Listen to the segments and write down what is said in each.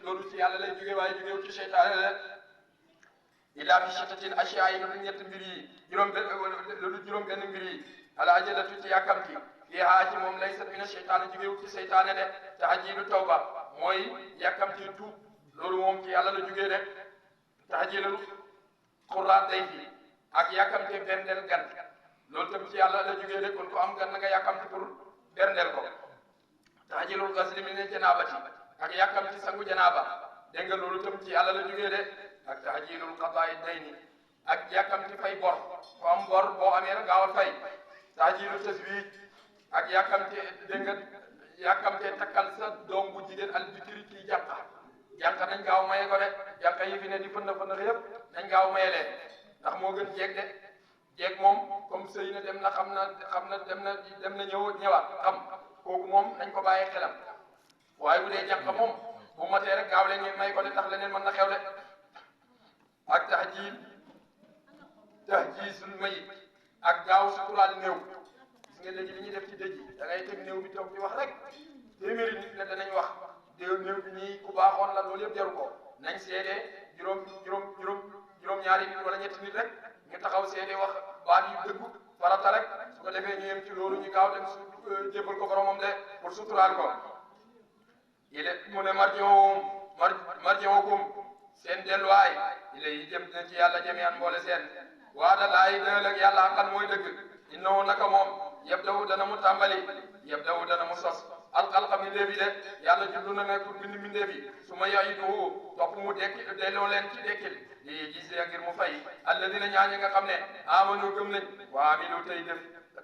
loolu ci yàlla lay jóge waaye jógewu ci seytaane la ila fi sittatin ashyaa yi loolu ñett mbir yi juróom benn mbir yi al ajalatu ci yàkkamti fii haa ci moom laysa mina seytaane jógewu ci seytaane de tahjilu tawba mooy yàkkamti tuub loolu moom ci yàlla la jógee de tahjilu qurra day fi ak yàkkamti berndeel gan loolu tam ci yàlla la jógee de kon ko am gan na nga yàkkamti pour berndeel ko tahjilul ghusli min janaabati ak yàkkamti sangu janaaba dégg nga loolu tam ci yàlla la jógee de ak tahjilul qadaa'i dayni ak yàkkamti fay bor ko am bor boo amee rek gaawal fay tahjilu taswiij ak yàkkamti dégg nga yàkkamte takkal sa doom bu jigéen al bikri kii jànqa nañ gaaw maye ko de jànqa yi fi ne di fënd yëpp nañ gaaw maye leen ndax moo gën jeeg de jeeg moom comme sëy na dem na xam na dem na ñëwaat xam kooku moom nañ ko bàyyee xelam waaye bu dee jànqa moom bu matee rek gaaw leen ngeen may ko de ndax leneen mën na xew de ak tahjiisul mayit ak gaaw suturaal néew gis nga léegi li ñuy def ci dëj yi da ngay teg néew bi toog di wax rek téeméeri nit ne danañ wax néew bi ñii ku baaxoon la loolu yëpp jaru ko nañ seede juróom ñaari nit wala ñetti nit rek ñu taxaw seede wax baat yu dëggu farata rek su ko defee ñu yem ci loolu ñu gaaw dem jébbal ko boromam de pour suturaal ko mu ne marji'ukum seen delluwaay ilay jëm na ci yàlla jami'an mboole seen waada laay dëgg ak yàlla àqal mooy dëgg innahu naka moom yabda'u dana mu tàmbali yabda'u dana mu sos alxalqa mbindeef yi de yàlla jublu na ne pour bind mbindeef yi su ma ya'iduhu topp mu dekki delloo leen ci dekkil li gis ngir mu fay alladina ñaañi nga xam ne amanu gëm nañ wa amilu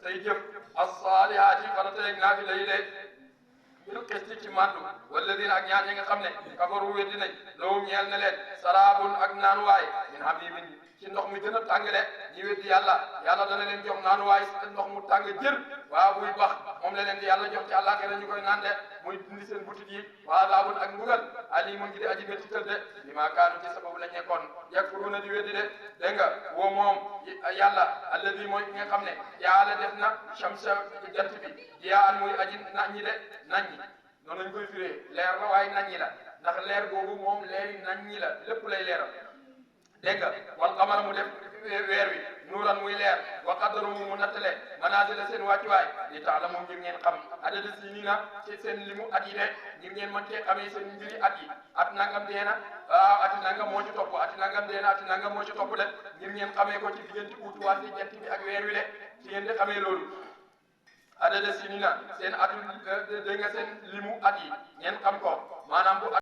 tey jëf as-saalihaati farata naafila yi de bil qisti ci màndu walladina ak ñaañi nga xam ne kafaru weddi nañ lahum ñeel na leen saraabun ak naanuwaay min hamiimin ci ndox mi gën a tàngale ñi weddi yàlla dana leen jox naanuwaay si ndox mu tàng jër waaw buy bax moom la leen di yàlla jox ci àllaaxira ñu koy naan de muy dindi seen butit yi waa laabun ak mbugal alimun gi di aji méttital de bi maa kaanu ci sababu la ñekkoon yakfuruna di weddi de dégg nga woo moom yàlla alladi mooy ki nga xam ne yàlla def na shamsa jant bi yaa an muy aji naññi de naññi noonu lañ koy firee leer la waaye naññi la ndax leer googu moom leeri naññi la lépp lay leeral dégg nga wal qamara mu def weer wi nuuran muy leer wa qaddaru mu nattale manaazila seen wàccuwaay li taalamu ngir ngeen xam adada sinina ci seen limu at yi de ngir ngeen mën cee xamee seen mbiri at yi at nangam deena waaw ati nangam moo ci topp ati nangam deena ati nangam moo ci topp de ngir ngeen xamee ko ci diggante uutuwante jant bi ak weer wi de ci ngeen di xamee loolu adada sinina seen atu dégg nga seen limu at yi ngeen xam ko maanaam bu